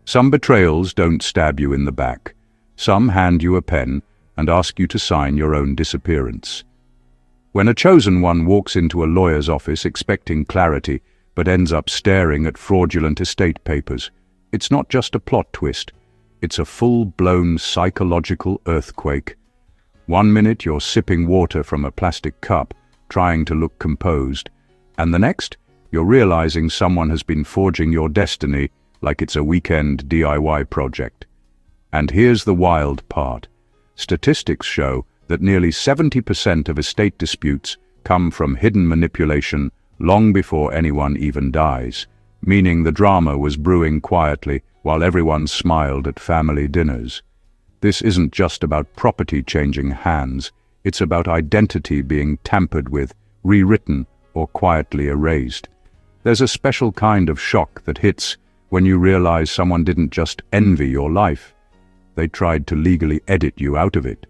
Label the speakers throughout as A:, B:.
A: Some betrayals don't stab you in the back. Some hand you a pen and ask you to sign your own disappearance. When a chosen one walks into a lawyer's office expecting clarity but ends up staring at fraudulent estate papers, it's not just a plot twist. It's a full-blown psychological earthquake. One minute you're sipping water from a plastic cup, trying to look composed, and the next, you're realizing someone has been forging your destiny like it's a weekend DIY project. And here's the wild part. Statistics show that nearly 70% of estate disputes come from hidden manipulation long before anyone even dies, meaning the drama was brewing quietly while everyone smiled at family dinners. This isn't just about property changing hands, it's about identity being tampered with, rewritten, or quietly erased. There's a special kind of shock that hits when you realize someone didn't just envy your life. They tried to legally edit you out of it.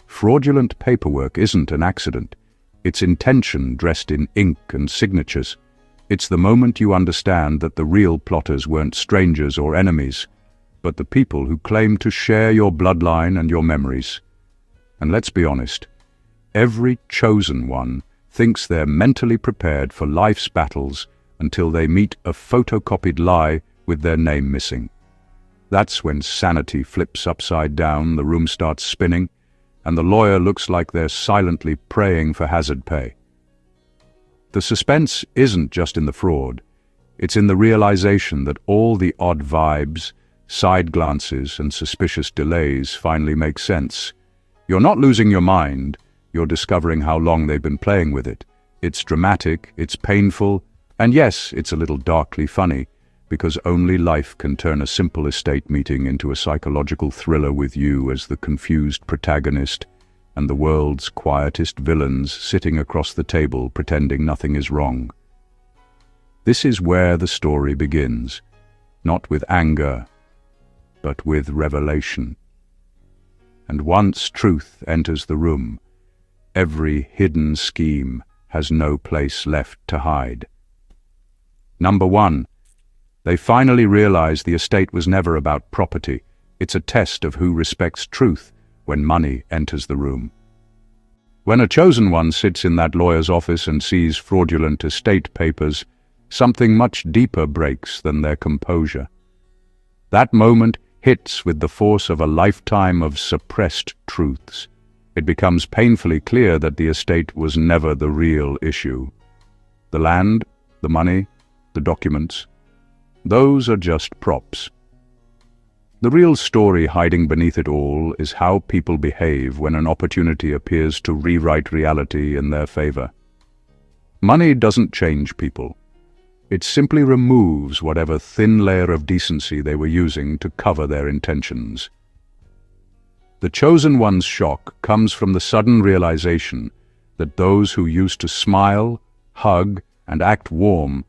A: Fraudulent paperwork isn't an accident. It's intention dressed in ink and signatures. It's the moment you understand that the real plotters weren't strangers or enemies, but the people who claim to share your bloodline and your memories. And let's be honest, every chosen one thinks they're mentally prepared for life's battles until they meet a photocopied lie with their name missing. That's when sanity flips upside down, the room starts spinning, and the lawyer looks like they're silently praying for hazard pay. The suspense isn't just in the fraud, it's in the realization that all the odd vibes, side glances, and suspicious delays finally make sense. You're not losing your mind, you're discovering how long they've been playing with it. It's dramatic, it's painful, and yes, it's a little darkly funny, because only life can turn a simple estate meeting into a psychological thriller with you as the confused protagonist and the world's quietest villains sitting across the table pretending nothing is wrong. This is where the story begins, not with anger, but with revelation. And once truth enters the room, every hidden scheme has no place left to hide. Number 1. They finally realize the estate was never about property. It's a test of who respects truth when money enters the room. When a chosen one sits in that lawyer's office and sees fraudulent estate papers, something much deeper breaks than their composure. That moment hits with the force of a lifetime of suppressed truths. It becomes painfully clear that the estate was never the real issue. The land, the money, the documents, those are just props. The real story hiding beneath it all is how people behave when an opportunity appears to rewrite reality in their favor. Money doesn't change people. It simply removes whatever thin layer of decency they were using to cover their intentions. The chosen one's shock comes from the sudden realization that those who used to smile, hug, and act warm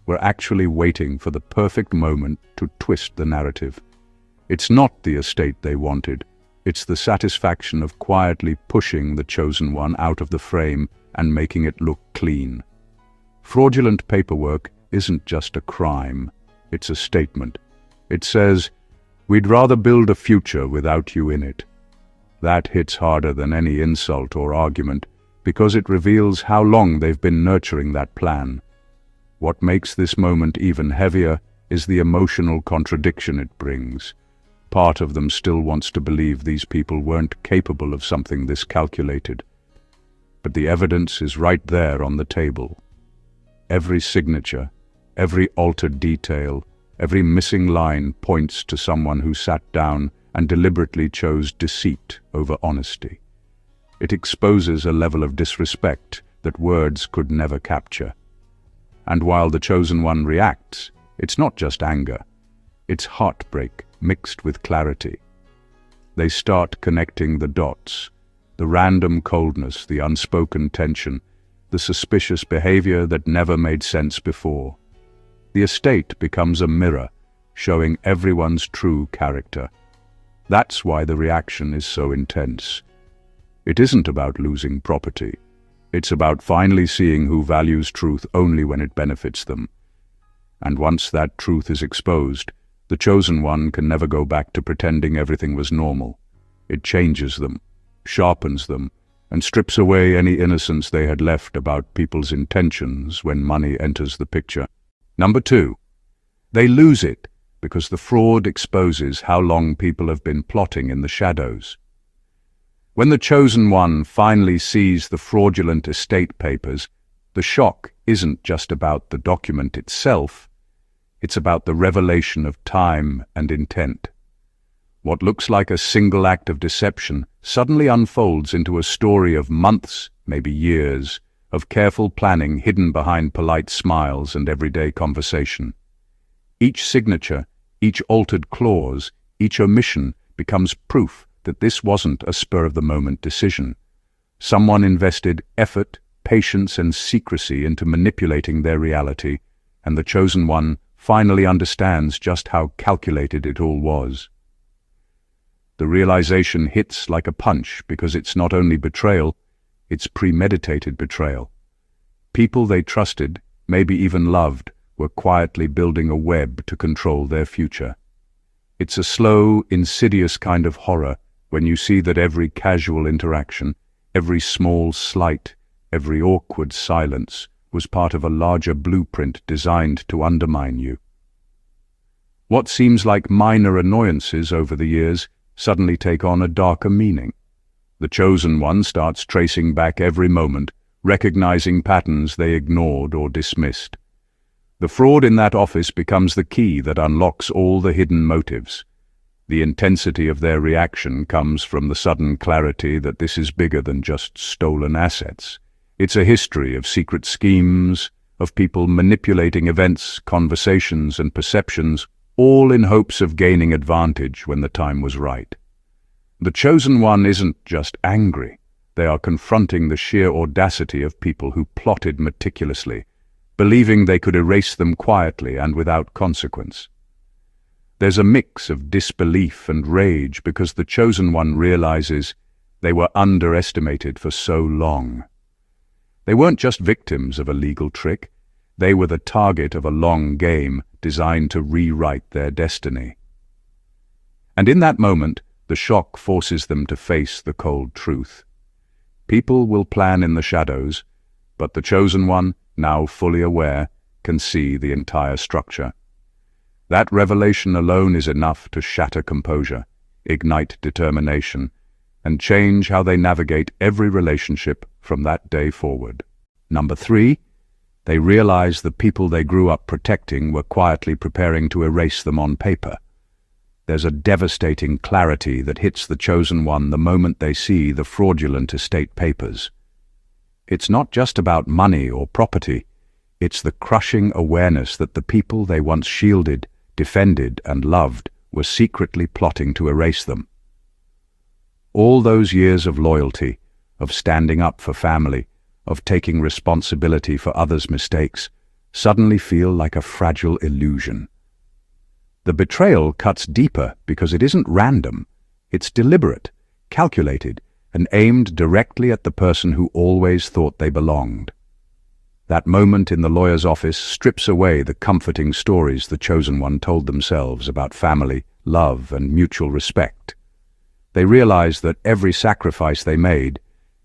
A: were actually waiting for the perfect moment to twist the narrative. It's not the estate they wanted, it's the satisfaction of quietly pushing the chosen one out of the frame and making it look clean. Fraudulent paperwork isn't just a crime, it's a statement. It says, "We'd rather build a future without you in it." That hits harder than any insult or argument, because it reveals how long they've been nurturing that plan. What makes this moment even heavier is the emotional contradiction it brings. Part of them still wants to believe these people weren't capable of something this calculated. But the evidence is right there on the table. Every signature, every altered detail, every missing line points to someone who sat down and deliberately chose deceit over honesty. It exposes a level of disrespect that words could never capture. And while the chosen one reacts, it's not just anger, it's heartbreak mixed with clarity. They start connecting the dots, the random coldness, the unspoken tension, the suspicious behavior that never made sense before. The estate becomes a mirror, showing everyone's true character. That's why the reaction is so intense. It isn't about losing property. It's about finally seeing who values truth only when it benefits them. And once that truth is exposed, The chosen one can never go back to pretending everything was normal. It changes them, sharpens them, and strips away any innocence they had left about people's intentions when money enters the picture. Number 2. They lose it because the fraud exposes how long people have been plotting in the shadows. When the chosen one finally sees the fraudulent estate papers, the shock isn't just about the document itself, it's about the revelation of time and intent. What looks like a single act of deception suddenly unfolds into a story of months, maybe years, of careful planning hidden behind polite smiles and everyday conversation. Each signature, each altered clause, each omission becomes proof that this wasn't a spur-of-the-moment decision. Someone invested effort, patience, and secrecy into manipulating their reality, and the chosen one finally understands just how calculated it all was. The realization hits like a punch because it's not only betrayal, it's premeditated betrayal. People they trusted, maybe even loved, were quietly building a web to control their future. It's a slow, insidious kind of horror when you see that every casual interaction, every small slight, every awkward silence was part of a larger blueprint designed to undermine you. What seems like minor annoyances over the years suddenly take on a darker meaning. The chosen one starts tracing back every moment, recognizing patterns they ignored or dismissed. The fraud in that office becomes the key that unlocks all the hidden motives. The intensity of their reaction comes from the sudden clarity that this is bigger than just stolen assets. It's a history of secret schemes, of people manipulating events, conversations, and perceptions, all in hopes of gaining advantage when the time was right. The chosen one isn't just angry. They are confronting the sheer audacity of people who plotted meticulously, believing they could erase them quietly and without consequence. There's a mix of disbelief and rage because the chosen one realizes they were underestimated for so long. They weren't just victims of a legal trick, they were the target of a long game designed to rewrite their destiny. And in that moment, the shock forces them to face the cold truth. People will plan in the shadows, but the chosen one, now fully aware, can see the entire structure. That revelation alone is enough to shatter composure, ignite determination, and change how they navigate every relationship from that day forward. Number 3, they realize the people they grew up protecting were quietly preparing to erase them on paper. There's a devastating clarity that hits the chosen one the moment they see the fraudulent estate papers. It's not just about money or property, it's the crushing awareness that the people they once shielded, defended, and loved were secretly plotting to erase them. All those years of loyalty, of standing up for family, of taking responsibility for others' mistakes, suddenly feel like a fragile illusion. The betrayal cuts deeper because it isn't random. It's deliberate, calculated, and aimed directly at the person who always thought they belonged. That moment in the lawyer's office strips away the comforting stories the chosen one told themselves about family, love, and mutual respect. They realize that every sacrifice they made,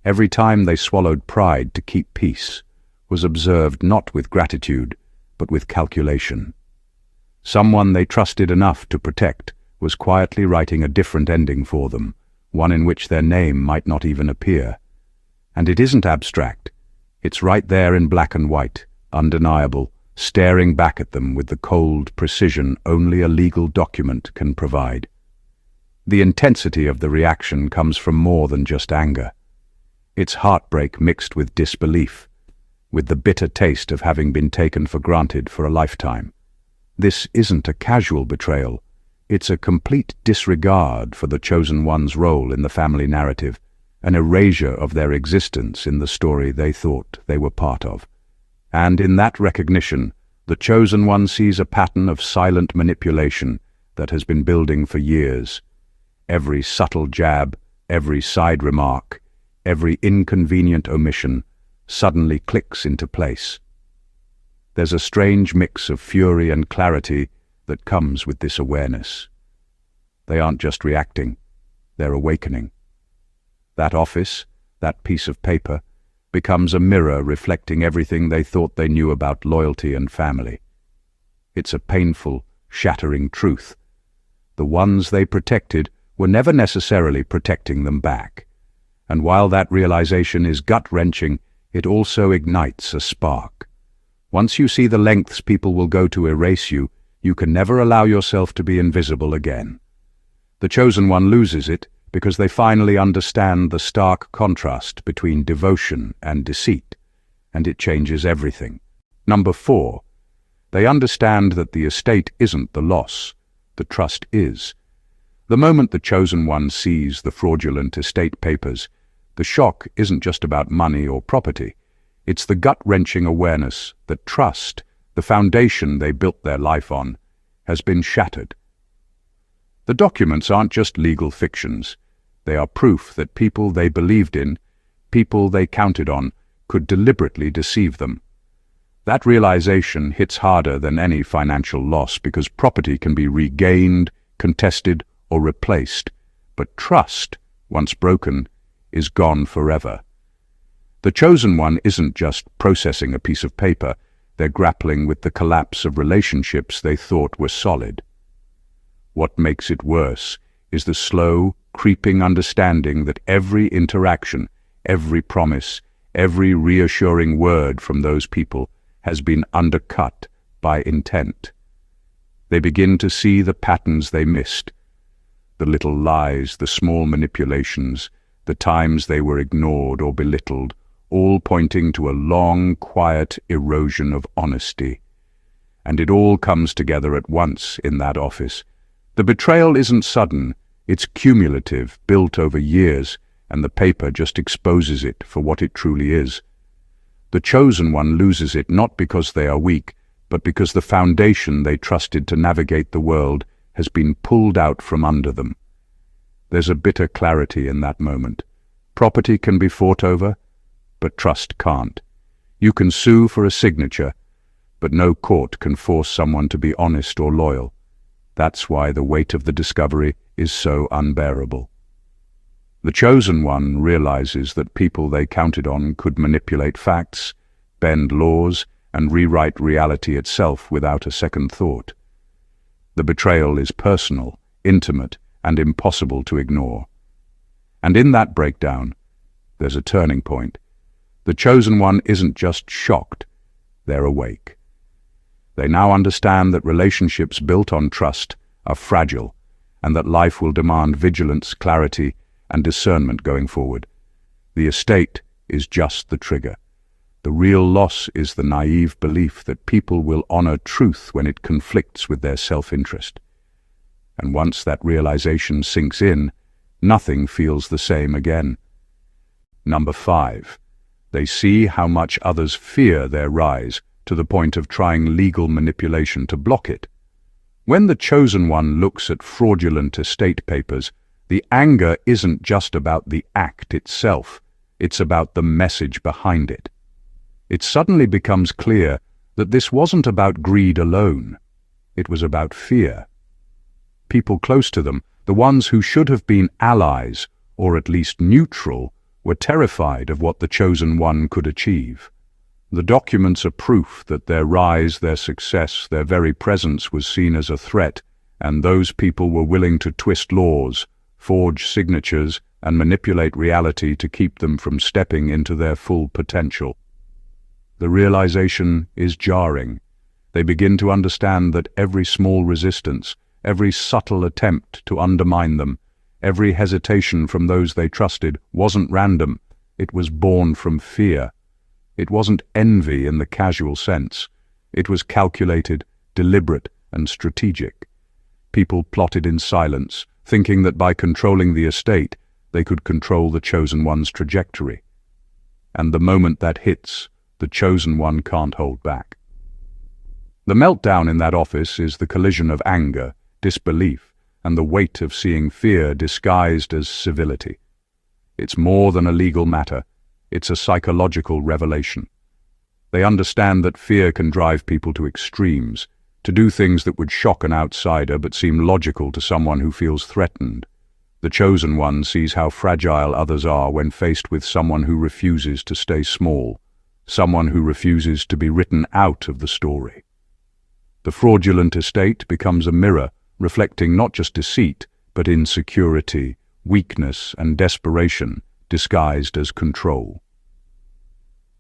A: every time they swallowed pride to keep peace, was observed not with gratitude, but with calculation. Someone they trusted enough to protect was quietly writing a different ending for them, one in which their name might not even appear. And it isn't abstract. It's right there in black and white, undeniable, staring back at them with the cold precision only a legal document can provide. The intensity of the reaction comes from more than just anger. It's heartbreak mixed with disbelief, with the bitter taste of having been taken for granted for a lifetime. This isn't a casual betrayal. It's a complete disregard for the chosen one's role in the family narrative, an erasure of their existence in the story they thought they were part of. And in that recognition, the chosen one sees a pattern of silent manipulation that has been building for years. Every subtle jab, every side remark, every inconvenient omission suddenly clicks into place. There's a strange mix of fury and clarity that comes with this awareness. They aren't just reacting, they're awakening. That office, that piece of paper, becomes a mirror reflecting everything they thought they knew about loyalty and family. It's a painful, shattering truth. The ones they protected were never necessarily protecting them back. And while that realization is gut-wrenching, it also ignites a spark. Once you see the lengths people will go to erase you, you can never allow yourself to be invisible again. The chosen one loses it because they finally understand the stark contrast between devotion and deceit, and it changes everything. Number 4, they understand that the estate isn't the loss, the trust is. The moment the chosen one sees the fraudulent estate papers, the shock isn't just about money or property. It's the gut-wrenching awareness that trust, the foundation they built their life on, has been shattered. The documents aren't just legal fictions. They are proof that people they believed in, people they counted on, could deliberately deceive them. That realization hits harder than any financial loss because property can be regained, contested, or replaced. But trust, once broken, is gone forever. The chosen one isn't just processing a piece of paper, they're grappling with the collapse of relationships they thought were solid. What makes it worse is the slow, creeping understanding that every interaction, every promise, every reassuring word from those people has been undercut by intent. They begin to see the patterns they missed, the little lies, the small manipulations, the times they were ignored or belittled, all pointing to a long, quiet erosion of honesty. And it all comes together at once in that office. The betrayal isn't sudden, it's cumulative, built over years, and the paper just exposes it for what it truly is. The chosen one loses it not because they are weak, but because the foundation they trusted to navigate the world has been pulled out from under them. There's a bitter clarity in that moment. Property can be fought over, but trust can't. You can sue for a signature, but no court can force someone to be honest or loyal. That's why the weight of the discovery is so unbearable. The chosen one realizes that people they counted on could manipulate facts, bend laws, and rewrite reality itself without a second thought. The betrayal is personal, intimate, and impossible to ignore. And in that breakdown, there's a turning point. The chosen one isn't just shocked, they're awake. They now understand that relationships built on trust are fragile, and that life will demand vigilance, clarity, and discernment going forward. The estate is just the trigger. The real loss is the naive belief that people will honor truth when it conflicts with their self-interest. And once that realization sinks in, nothing feels the same again. Number 5. They see how much others fear their rise, to the point of trying legal manipulation to block it. When the chosen one looks at fraudulent estate papers, the anger isn't just about the act itself, it's about the message behind it. It suddenly becomes clear that this wasn't about greed alone, it was about fear. People close to them, the ones who should have been allies, or at least neutral, were terrified of what the chosen one could achieve. The documents are proof that their rise, their success, their very presence was seen as a threat, and those people were willing to twist laws, forge signatures, and manipulate reality to keep them from stepping into their full potential. The realization is jarring. They begin to understand that every small resistance, every subtle attempt to undermine them, every hesitation from those they trusted wasn't random, it was born from fear. It wasn't envy in the casual sense. It was calculated, deliberate, and strategic. People plotted in silence, thinking that by controlling the estate, they could control the chosen one's trajectory. And the moment that hits, the chosen one can't hold back. The meltdown in that office is the collision of anger, disbelief, and the weight of seeing fear disguised as civility. It's more than a legal matter. It's a psychological revelation. They understand that fear can drive people to extremes, to do things that would shock an outsider but seem logical to someone who feels threatened. The chosen one sees how fragile others are when faced with someone who refuses to stay small, someone who refuses to be written out of the story. The fraudulent estate becomes a mirror, reflecting not just deceit, but insecurity, weakness, and desperation, disguised as control.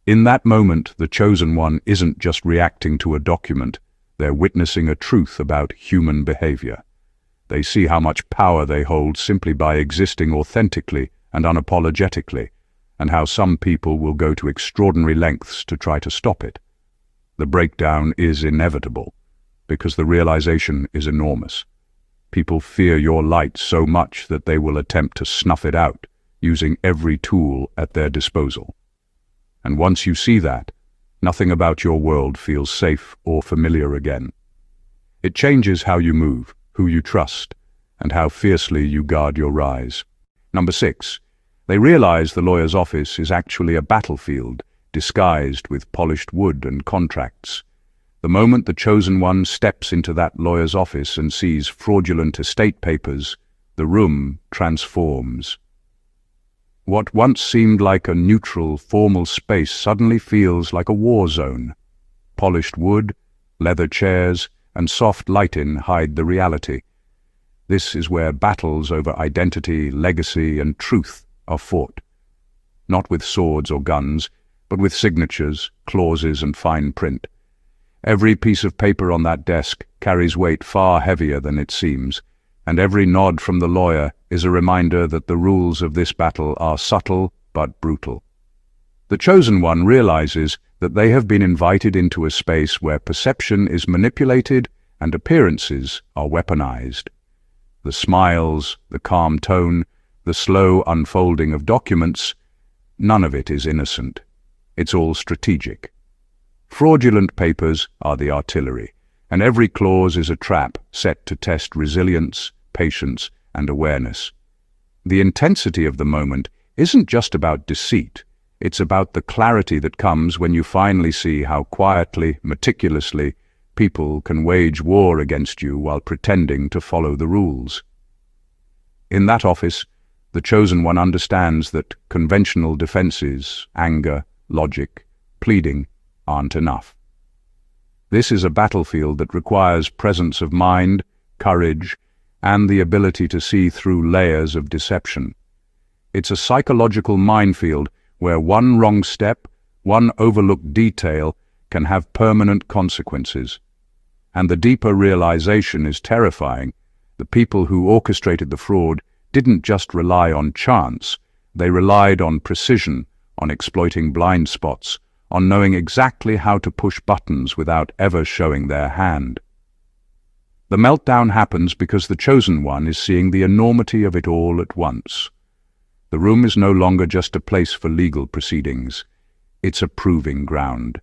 A: In that moment, the chosen one isn't just reacting to a document, they're witnessing a truth about human behavior. They see how much power they hold simply by existing authentically and unapologetically, and how some people will go to extraordinary lengths to try to stop it. The breakdown is inevitable, because the realization is enormous. People fear your light so much that they will attempt to snuff it out, using every tool at their disposal. And once you see that, nothing about your world feels safe or familiar again. It changes how you move, who you trust, and how fiercely you guard your rise. Number 6. They realize the lawyer's office is actually a battlefield, disguised with polished wood and contracts. The moment the chosen one steps into that lawyer's office and sees fraudulent estate papers, the room transforms. What once seemed like a neutral, formal space suddenly feels like a war zone. Polished wood, leather chairs, and soft lighting hide the reality. This is where battles over identity, legacy, and truth are fought. Not with swords or guns, but with signatures, clauses, and fine print. Every piece of paper on that desk carries weight far heavier than it seems, and every nod from the lawyer is a reminder that the rules of this battle are subtle but brutal. The chosen one realizes that they have been invited into a space where perception is manipulated and appearances are weaponized. The smiles, the calm tone, the slow unfolding of documents, none of it is innocent. It's all strategic. Fraudulent papers are the artillery, and every clause is a trap set to test resilience, patience, and awareness. The intensity of the moment isn't just about deceit. It's about the clarity that comes when you finally see how quietly, meticulously, people can wage war against you while pretending to follow the rules. In that office, the chosen one understands that conventional defenses, anger, logic, pleading, aren't enough. This is a battlefield that requires presence of mind, courage, and the ability to see through layers of deception. It's a psychological minefield where one wrong step, one overlooked detail, can have permanent consequences. And the deeper realization is terrifying. The people who orchestrated the fraud didn't just rely on chance, they relied on precision, on exploiting blind spots, on knowing exactly how to push buttons without ever showing their hand. The meltdown happens because the chosen one is seeing the enormity of it all at once. The room is no longer just a place for legal proceedings. It's a proving ground.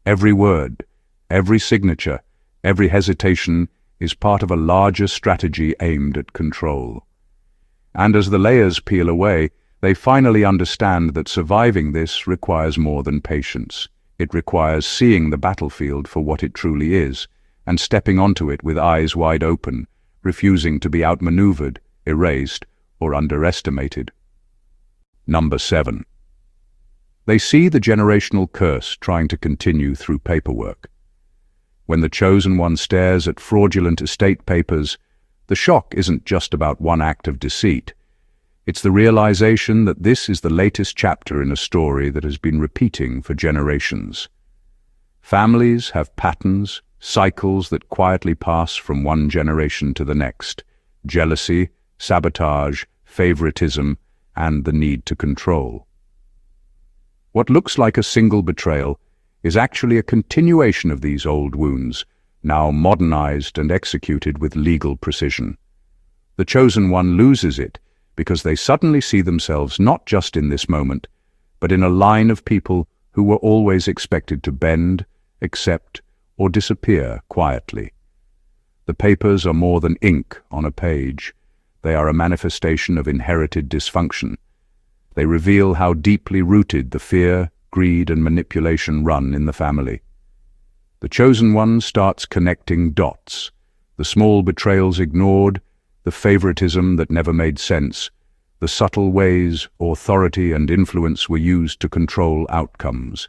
A: Every word, every signature, every hesitation is part of a larger strategy aimed at control. And as the layers peel away, they finally understand that surviving this requires more than patience. It requires seeing the battlefield for what it truly is, and stepping onto it with eyes wide open, refusing to be outmaneuvered, erased, or underestimated. Number 7. They see the generational curse trying to continue through paperwork. When the chosen one stares at fraudulent estate papers, the shock isn't just about one act of deceit. It's the realization that this is the latest chapter in a story that has been repeating for generations. Families have patterns, cycles that quietly pass from one generation to the next: jealousy, sabotage, favoritism, and the need to control. What looks like a single betrayal is actually a continuation of these old wounds, now modernized and executed with legal precision. The chosen one loses it because they suddenly see themselves not just in this moment, but in a line of people who were always expected to bend, accept, or disappear quietly. The papers are more than ink on a page. They are a manifestation of inherited dysfunction. They reveal how deeply rooted the fear, greed, and manipulation run in the family. The chosen one starts connecting dots, the small betrayals ignored, the favoritism that never made sense, the subtle ways authority and influence were used to control outcomes.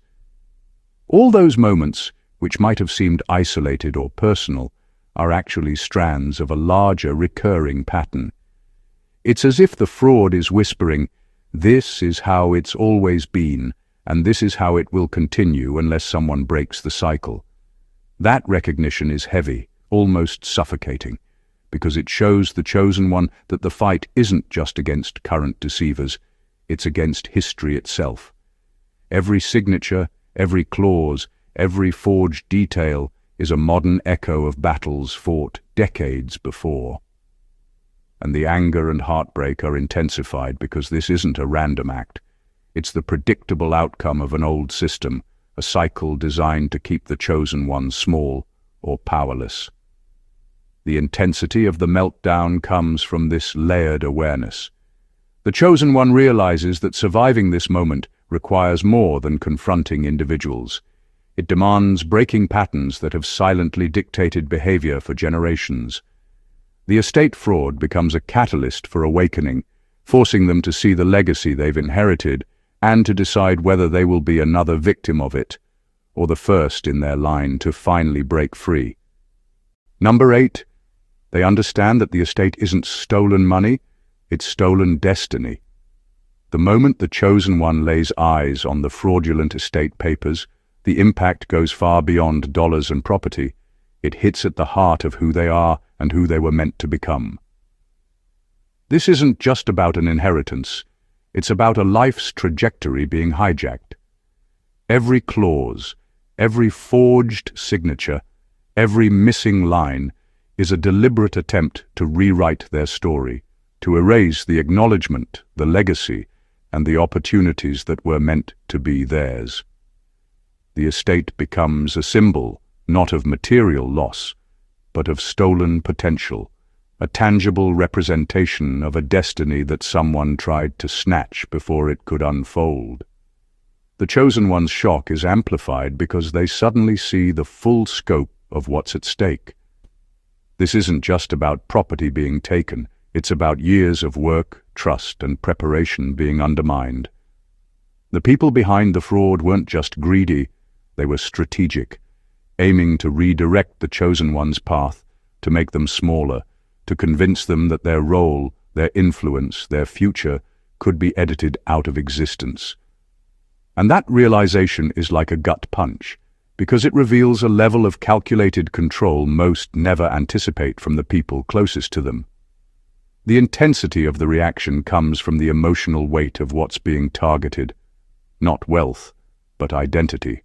A: All those moments, which might have seemed isolated or personal, are actually strands of a larger recurring pattern. It's as if the fraud is whispering, "This is how it's always been, and this is how it will continue unless someone breaks the cycle." That recognition is heavy, almost suffocating, because it shows the chosen one that the fight isn't just against current deceivers, it's against history itself. Every signature, every clause, every forged detail is a modern echo of battles fought decades before. And the anger and heartbreak are intensified because this isn't a random act. It's the predictable outcome of an old system, a cycle designed to keep the chosen one small or powerless. The intensity of the meltdown comes from this layered awareness. The chosen one realizes that surviving this moment requires more than confronting individuals. It demands breaking patterns that have silently dictated behavior for generations. The estate fraud becomes a catalyst for awakening, forcing them to see the legacy they've inherited and to decide whether they will be another victim of it, or the first in their line to finally break free. Number 8, they understand that the estate isn't stolen money, it's stolen destiny. The moment the chosen one lays eyes on the fraudulent estate papers, the impact goes far beyond dollars and property. It hits at the heart of who they are and who they were meant to become. This isn't just about an inheritance. It's about a life's trajectory being hijacked. Every clause, every forged signature, every missing line is a deliberate attempt to rewrite their story, to erase the acknowledgement, the legacy, and the opportunities that were meant to be theirs. The estate becomes a symbol, not of material loss, but of stolen potential, a tangible representation of a destiny that someone tried to snatch before it could unfold. The chosen one's shock is amplified because they suddenly see the full scope of what's at stake. This isn't just about property being taken, it's about years of work, trust, and preparation being undermined. The people behind the fraud weren't just greedy, they were strategic, aiming to redirect the chosen one's path, to make them smaller, to convince them that their role, their influence, their future could be edited out of existence. And that realization is like a gut punch, because it reveals a level of calculated control most never anticipate from the people closest to them. The intensity of the reaction comes from the emotional weight of what's being targeted, not wealth, but identity.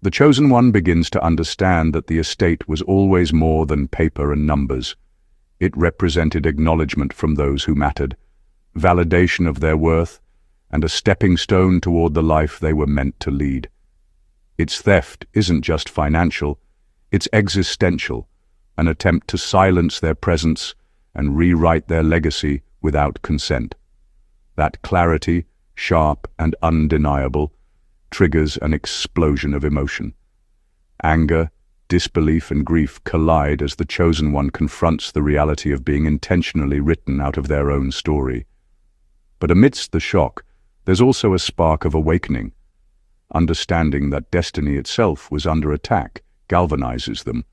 A: The chosen one begins to understand that the estate was always more than paper and numbers. It represented acknowledgement from those who mattered, validation of their worth, and a stepping stone toward the life they were meant to lead. Its theft isn't just financial, it's existential, an attempt to silence their presence and rewrite their legacy without consent. That clarity, sharp and undeniable, triggers an explosion of emotion. Anger, disbelief, and grief collide as the chosen one confronts the reality of being intentionally written out of their own story. But amidst the shock, there's also a spark of awakening. Understanding that destiny itself was under attack galvanizes them.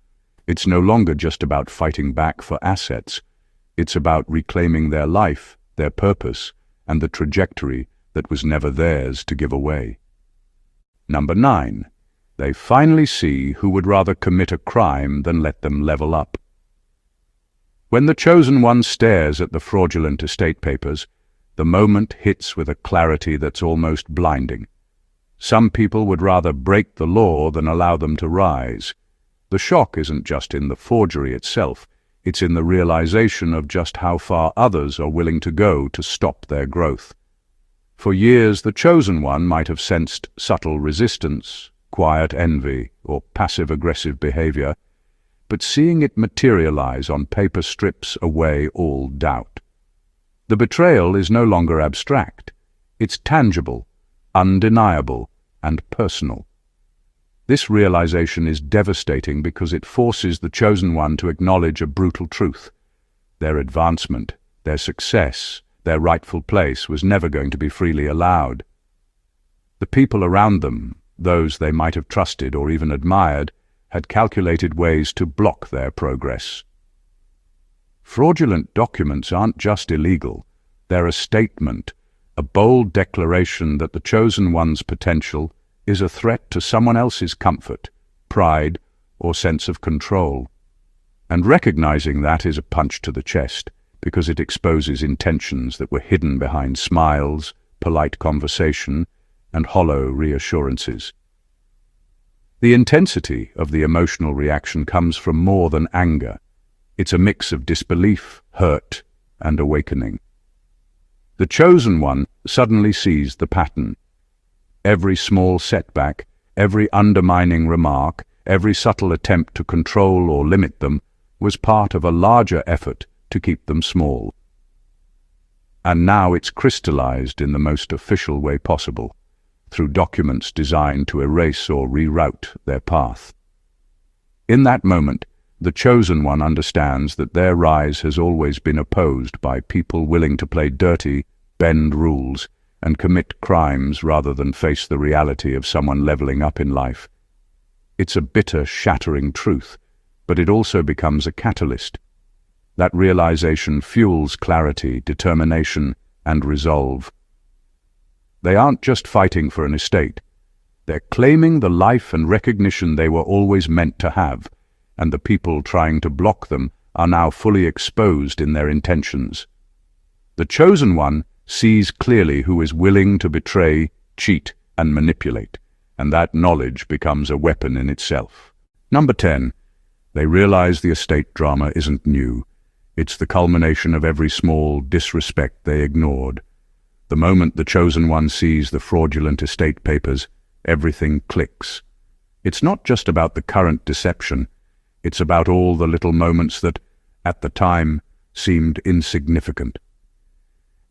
A: It's no longer just about fighting back for assets. It's about reclaiming their life, their purpose, and the trajectory that was never theirs to give away. Number 9. They finally see who would rather commit a crime than let them level up. When the chosen one stares at the fraudulent estate papers, the moment hits with a clarity that's almost blinding. Some people would rather break the law than allow them to rise. The shock isn't just in the forgery itself, it's in the realization of just how far others are willing to go to stop their growth. For years, the chosen one might have sensed subtle resistance, quiet envy, or passive-aggressive behavior, but seeing it materialize on paper strips away all doubt. The betrayal is no longer abstract. It's tangible, undeniable, and personal. This realization is devastating because it forces the chosen one to acknowledge a brutal truth. Their advancement, their success, their rightful place was never going to be freely allowed. The people around them, those they might have trusted or even admired, had calculated ways to block their progress. Fraudulent documents aren't just illegal, they're a statement, a bold declaration that the chosen one's potential is a threat to someone else's comfort, pride, or sense of control. And recognizing that is a punch to the chest, because it exposes intentions that were hidden behind smiles, polite conversation, and hollow reassurances. The intensity of the emotional reaction comes from more than anger. It's a mix of disbelief, hurt, and awakening. The chosen one suddenly sees the pattern. Every small setback, every undermining remark, every subtle attempt to control or limit them was part of a larger effort to keep them small. And now it's crystallized in the most official way possible, through documents designed to erase or reroute their path. In that moment, the chosen one understands that their rise has always been opposed by people willing to play dirty, bend rules, and commit crimes rather than face the reality of someone leveling up in life. It's a bitter, shattering truth, but it also becomes a catalyst. That realization fuels clarity, determination, and resolve. They aren't just fighting for an estate. They're claiming the life and recognition they were always meant to have, and the people trying to block them are now fully exposed in their intentions. The chosen one sees clearly who is willing to betray, cheat, and manipulate, and that knowledge becomes a weapon in itself. Number 10. They realize the estate drama isn't new. It's the culmination of every small disrespect they ignored. The moment the chosen one sees the fraudulent estate papers, everything clicks. It's not just about the current deception. It's about all the little moments that, at the time, seemed insignificant.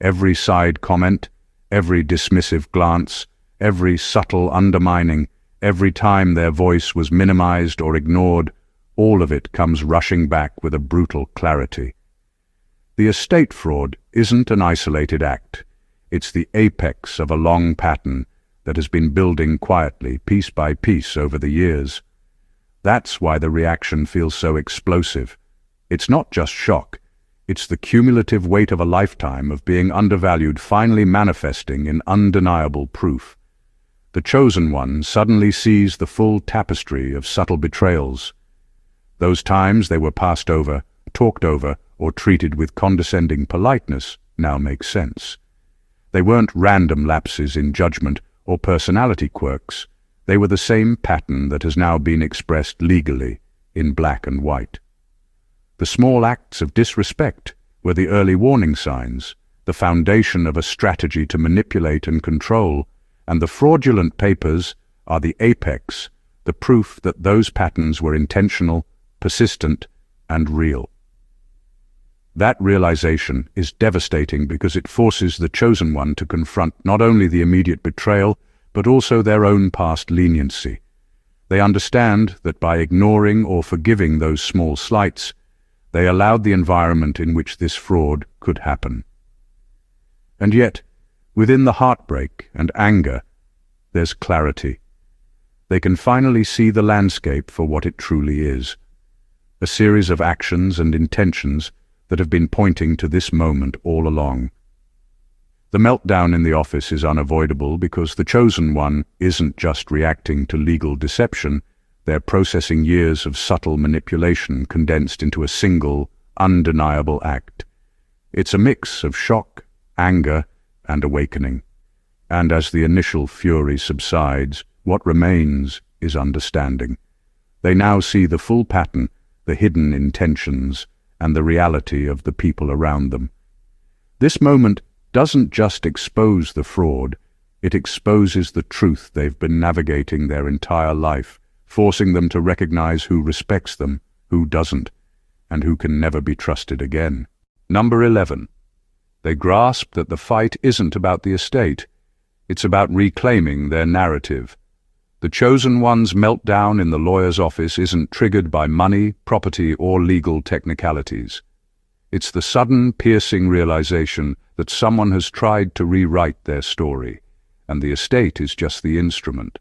A: Every side comment, every dismissive glance, every subtle undermining, every time their voice was minimized or ignored, all of it comes rushing back with a brutal clarity. The estate fraud isn't an isolated act. It's the apex of a long pattern that has been building quietly, piece by piece, over the years. That's why the reaction feels so explosive. It's not just shock. It's the cumulative weight of a lifetime of being undervalued finally manifesting in undeniable proof. The chosen one suddenly sees the full tapestry of subtle betrayals. Those times they were passed over, talked over, or treated with condescending politeness now make sense. They weren't random lapses in judgment or personality quirks. They were the same pattern that has now been expressed legally in black and white. The small acts of disrespect were the early warning signs, the foundation of a strategy to manipulate and control, and the fraudulent papers are the apex, the proof that those patterns were intentional, persistent, and real. That realization is devastating because it forces the chosen one to confront not only the immediate betrayal, but also their own past leniency. They understand that by ignoring or forgiving those small slights, they allowed the environment in which this fraud could happen. And yet, within the heartbreak and anger, there's clarity. They can finally see the landscape for what it truly is. A series of actions and intentions that have been pointing to this moment all along. The meltdown in the office is unavoidable because the chosen one isn't just reacting to legal deception. They're processing years of subtle manipulation condensed into a single, undeniable act. It's a mix of shock, anger, and awakening. And as the initial fury subsides, what remains is understanding. They now see the full pattern, the hidden intentions, and the reality of the people around them. This moment doesn't just expose the fraud, it exposes the truth they've been navigating their entire life, forcing them to recognize who respects them, who doesn't, and who can never be trusted again. Number 11. They grasp that the fight isn't about the estate. It's about reclaiming their narrative. The chosen one's meltdown in the lawyer's office isn't triggered by money, property, or legal technicalities. It's the sudden, piercing realization that someone has tried to rewrite their story, and the estate is just the instrument.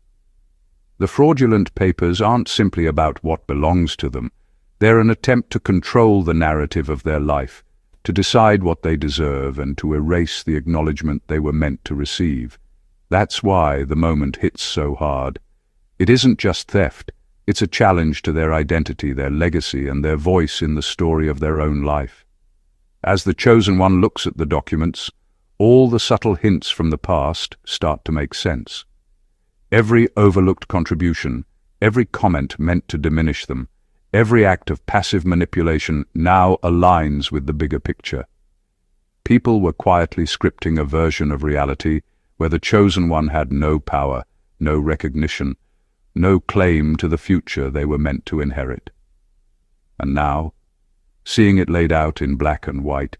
A: The fraudulent papers aren't simply about what belongs to them. They're an attempt to control the narrative of their life, to decide what they deserve, and to erase the acknowledgement they were meant to receive. That's why the moment hits so hard. It isn't just theft. It's a challenge to their identity, their legacy, and their voice in the story of their own life. As the chosen one looks at the documents, all the subtle hints from the past start to make sense. Every overlooked contribution, every comment meant to diminish them, every act of passive manipulation now aligns with the bigger picture. People were quietly scripting a version of reality where the chosen one had no power, no recognition, no claim to the future they were meant to inherit. And now, seeing it laid out in black and white,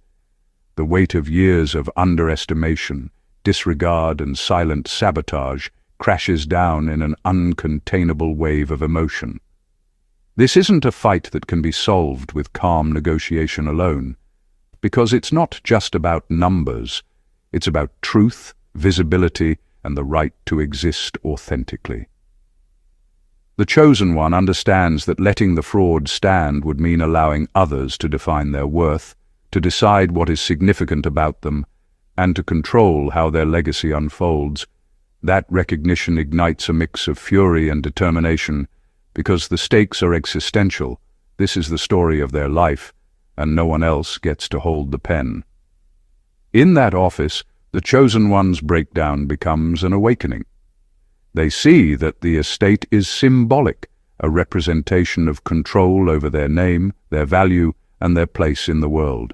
A: the weight of years of underestimation, disregard, and silent sabotage crashes down in an uncontainable wave of emotion. This isn't a fight that can be solved with calm negotiation alone, because it's not just about numbers. It's about truth, visibility, and the right to exist authentically. The chosen one understands that letting the fraud stand would mean allowing others to define their worth, to decide what is significant about them, and to control how their legacy unfolds. That recognition ignites a mix of fury and determination, because the stakes are existential. This is the story of their life, and no one else gets to hold the pen. In that office, the chosen one's breakdown becomes an awakening. They see that the estate is symbolic, a representation of control over their name, their value, and their place in the world.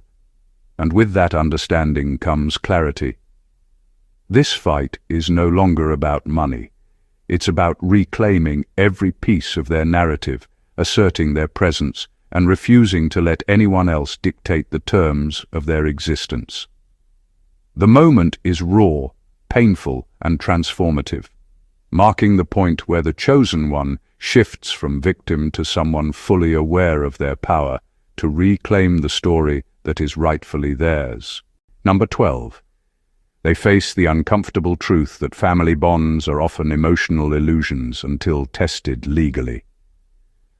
A: And with that understanding comes clarity. This fight is no longer about money. It's about reclaiming every piece of their narrative, asserting their presence, and refusing to let anyone else dictate the terms of their existence. The moment is raw, painful, and transformative, marking the point where the chosen one shifts from victim to someone fully aware of their power to reclaim the story that is rightfully theirs. Number 12. They face the uncomfortable truth that family bonds are often emotional illusions until tested legally.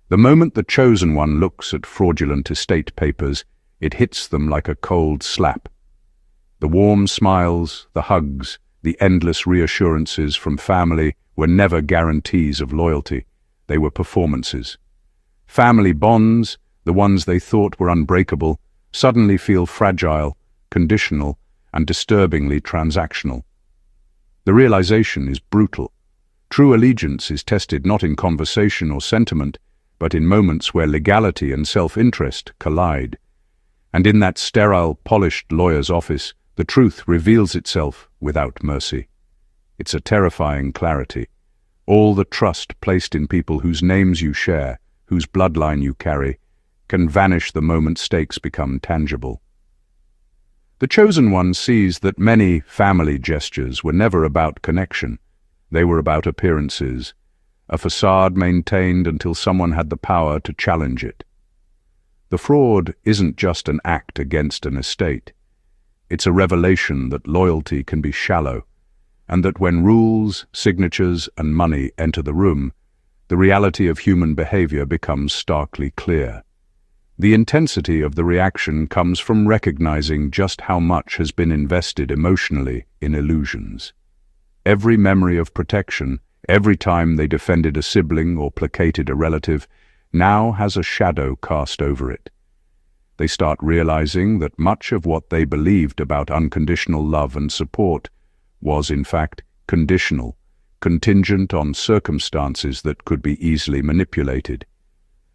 A: The moment the chosen one looks at fraudulent estate papers, it hits them like a cold slap. The warm smiles, the hugs, the endless reassurances from family were never guarantees of loyalty. They were performances. Family bonds, the ones they thought were unbreakable, suddenly feel fragile, conditional, and disturbingly transactional. The realization is brutal. True allegiance is tested not in conversation or sentiment, but in moments where legality and self-interest collide. And in that sterile, polished lawyer's office, the truth reveals itself without mercy. It's a terrifying clarity. All the trust placed in people whose names you share, whose bloodline you carry, can vanish the moment stakes become tangible. The chosen one sees that many family gestures were never about connection. They were about appearances, a facade maintained until someone had the power to challenge it. The fraud isn't just an act against an estate. It's a revelation that loyalty can be shallow, and that when rules, signatures, and money enter the room, the reality of human behavior becomes starkly clear. The intensity of the reaction comes from recognizing just how much has been invested emotionally in illusions. Every memory of protection, every time they defended a sibling or placated a relative, now has a shadow cast over it. They start realizing that much of what they believed about unconditional love and support was, in fact, conditional, contingent on circumstances that could be easily manipulated.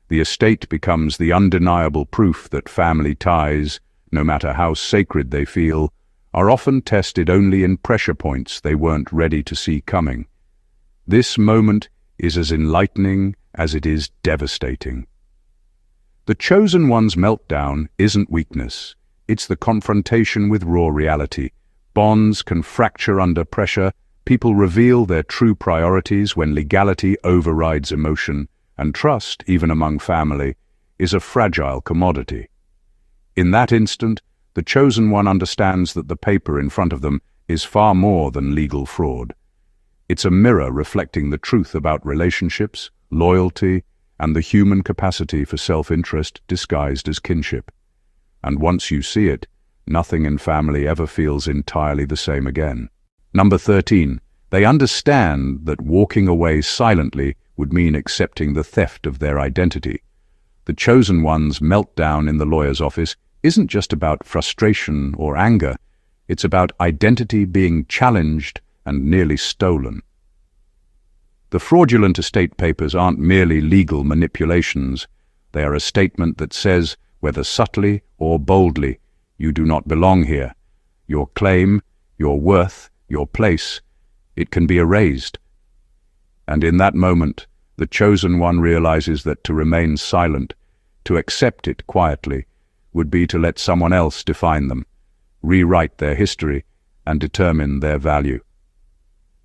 A: The estate becomes the undeniable proof that family ties, no matter how sacred they feel, are often tested only in pressure points they weren't ready to see coming. This moment is as enlightening as it is devastating. The chosen one's meltdown isn't weakness. It's the confrontation with raw reality. Bonds can fracture under pressure, People reveal their true priorities when legality overrides emotion, and trust, even among family, is a fragile commodity. In that instant, the chosen one understands that the paper in front of them is far more than legal fraud. It's a mirror reflecting the truth about relationships, loyalty, and the human capacity for self-interest disguised as kinship. And once you see it, nothing in family ever feels entirely the same again. Number 13. They understand that walking away silently would mean accepting the theft of their identity. The chosen one's meltdown in the lawyer's office isn't just about frustration or anger, it's about identity being challenged and nearly stolen. The fraudulent estate papers aren't merely legal manipulations, they are a statement that says, whether subtly or boldly, you do not belong here. Your claim, your worth, your place, it can be erased. And in that moment, the chosen one realizes that to remain silent, to accept it quietly, would be to let someone else define them, rewrite their history, and determine their value.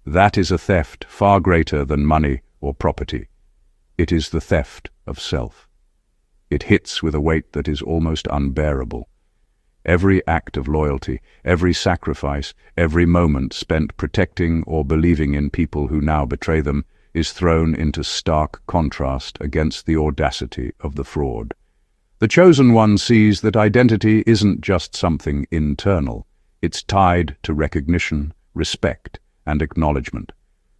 A: That is a theft far greater than money or property. It is the theft of self. It hits with a weight that is almost unbearable. Every act of loyalty, every sacrifice, every moment spent protecting or believing in people who now betray them is thrown into stark contrast against the audacity of the fraud. The chosen one sees that identity isn't just something internal. It's tied to recognition, respect, and acknowledgement.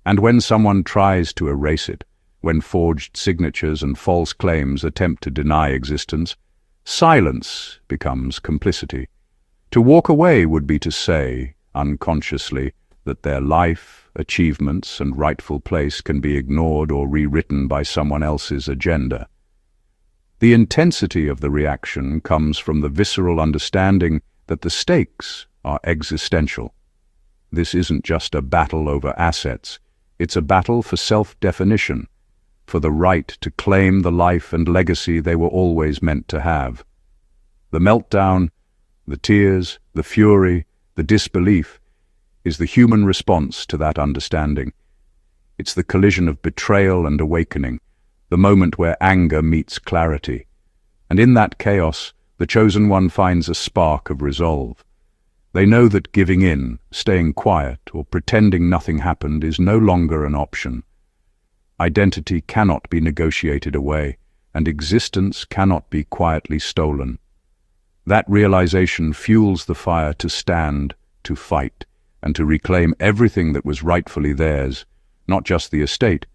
A: And when someone tries to erase it, when forged signatures and false claims attempt to deny existence, silence becomes complicity. To walk away would be to say, unconsciously, that their life, achievements, and rightful place can be ignored or rewritten by someone else's agenda. The intensity of the reaction comes from the visceral understanding that the stakes are existential. This isn't just a battle over assets, it's a battle for self-definition, for the right to claim the life and legacy they were always meant to have. The meltdown, the tears, the fury, the disbelief, is the human response to that understanding. It's the collision of betrayal and awakening, the moment where anger meets clarity. And in that chaos, the chosen one finds a spark of resolve. They know that giving in, staying quiet, or pretending nothing happened is no longer an option. Identity cannot be negotiated away, and existence cannot be quietly stolen. That realization fuels the fire to stand, to fight, and to reclaim everything that was rightfully theirs, not just the estate,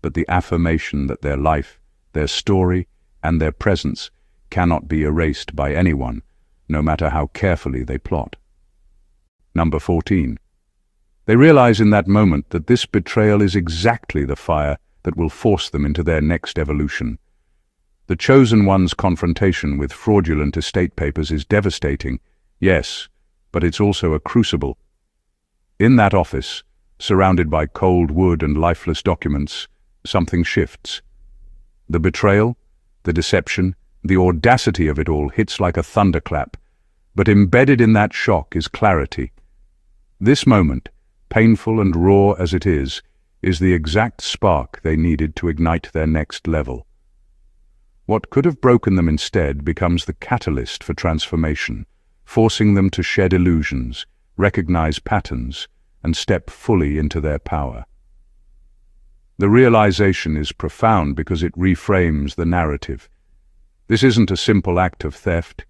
A: but the affirmation that their life, their story, and their presence cannot be erased by anyone, no matter how carefully they plot. Number 14. They realize in that moment that this betrayal is exactly the fire that will force them into their next evolution. The chosen one's confrontation with fraudulent estate papers is devastating, yes, but it's also a crucible. In that office, surrounded by cold wood and lifeless documents, something shifts. The betrayal, the deception, the audacity of it all hits like a thunderclap, but embedded in that shock is clarity. This moment, painful and raw as it is the exact spark they needed to ignite their next level. What could have broken them instead becomes the catalyst for transformation, forcing them to shed illusions, recognize patterns, and step fully into their power. The realization is profound because it reframes the narrative. This isn't a simple act of theft.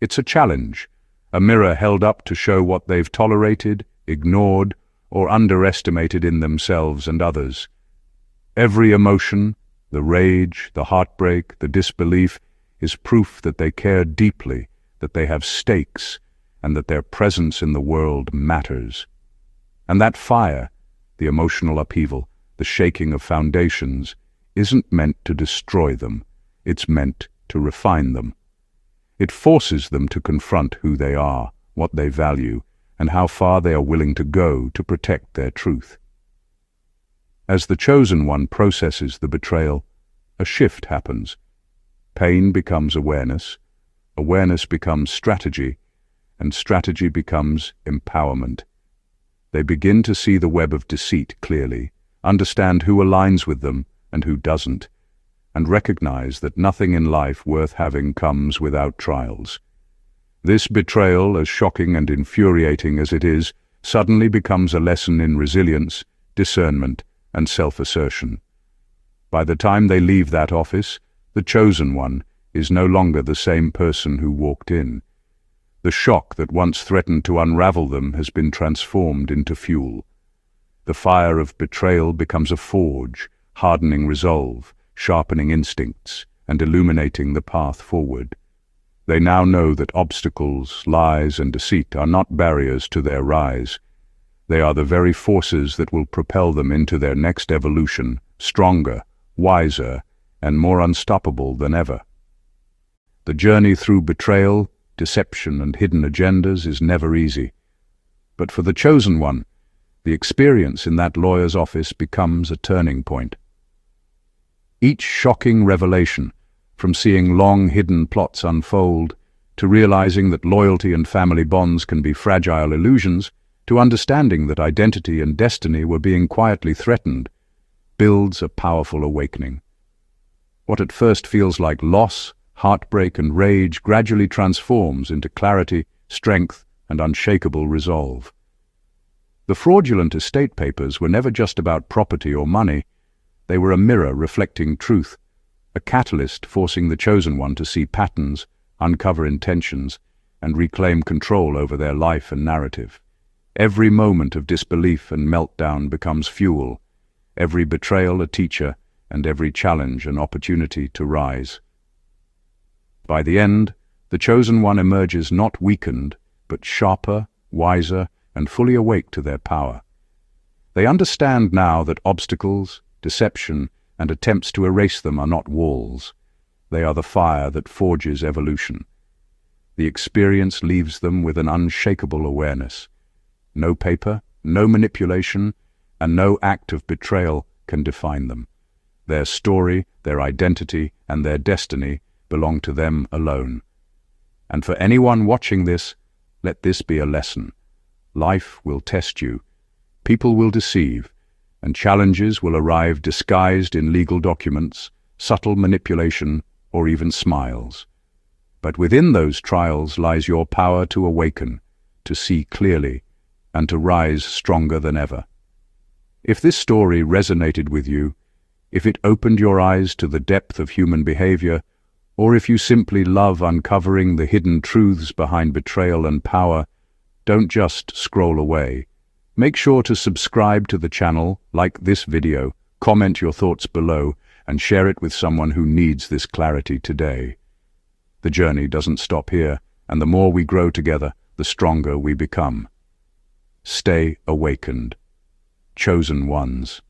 A: It's a challenge, a mirror held up to show what they've tolerated, ignored, or underestimated in themselves and others. Every emotion, the rage, the heartbreak, the disbelief, is proof that they care deeply, that they have stakes, and that their presence in the world matters. And that fire, the emotional upheaval, the shaking of foundations, isn't meant to destroy them, it's meant to refine them. It forces them to confront who they are, what they value, and how far they are willing to go to protect their truth. As the chosen one processes the betrayal, a shift happens. Pain becomes awareness, awareness becomes strategy, and strategy becomes empowerment. They begin to see the web of deceit clearly, understand who aligns with them and who doesn't, and recognize that nothing in life worth having comes without trials. This betrayal, as shocking and infuriating as it is, suddenly becomes a lesson in resilience, discernment, and self-assertion. By the time they leave that office, the chosen one is no longer the same person who walked in. The shock that once threatened to unravel them has been transformed into fuel. The fire of betrayal becomes a forge, hardening resolve, sharpening instincts, and illuminating the path forward. They now know that obstacles, lies, and deceit are not barriers to their rise. They are the very forces that will propel them into their next evolution, stronger, wiser, and more unstoppable than ever. The journey through betrayal, deception, and hidden agendas is never easy. But for the chosen one, the experience in that lawyer's office becomes a turning point. Each shocking revelation, from seeing long-hidden plots unfold, to realizing that loyalty and family bonds can be fragile illusions, to understanding that identity and destiny were being quietly threatened, builds a powerful awakening. What at first feels like loss, heartbreak, and rage gradually transforms into clarity, strength, and unshakable resolve. The fraudulent estate papers were never just about property or money. They were a mirror reflecting truth, a catalyst forcing the chosen one to see patterns, uncover intentions, and reclaim control over their life and narrative. Every moment of disbelief and meltdown becomes fuel, every betrayal a teacher, and every challenge an opportunity to rise. By the end, the chosen one emerges not weakened, but sharper, wiser, and fully awake to their power. They understand now that obstacles, deception, and attempts to erase them are not walls. They are the fire that forges evolution. The experience leaves them with an unshakable awareness. No paper, no manipulation, and no act of betrayal can define them. Their story, their identity, and their destiny belong to them alone. And for anyone watching this, let this be a lesson. Life will test you, people will deceive, and challenges will arrive disguised in legal documents, subtle manipulation, or even smiles. But within those trials lies your power to awaken, to see clearly, and to rise stronger than ever. If this story resonated with you, if it opened your eyes to the depth of human behavior, or if you simply love uncovering the hidden truths behind betrayal and power, don't just scroll away. Make sure to subscribe to the channel, like this video, comment your thoughts below, and share it with someone who needs this clarity today. The journey doesn't stop here, and the more we grow together, the stronger we become. Stay awakened. Chosen ones.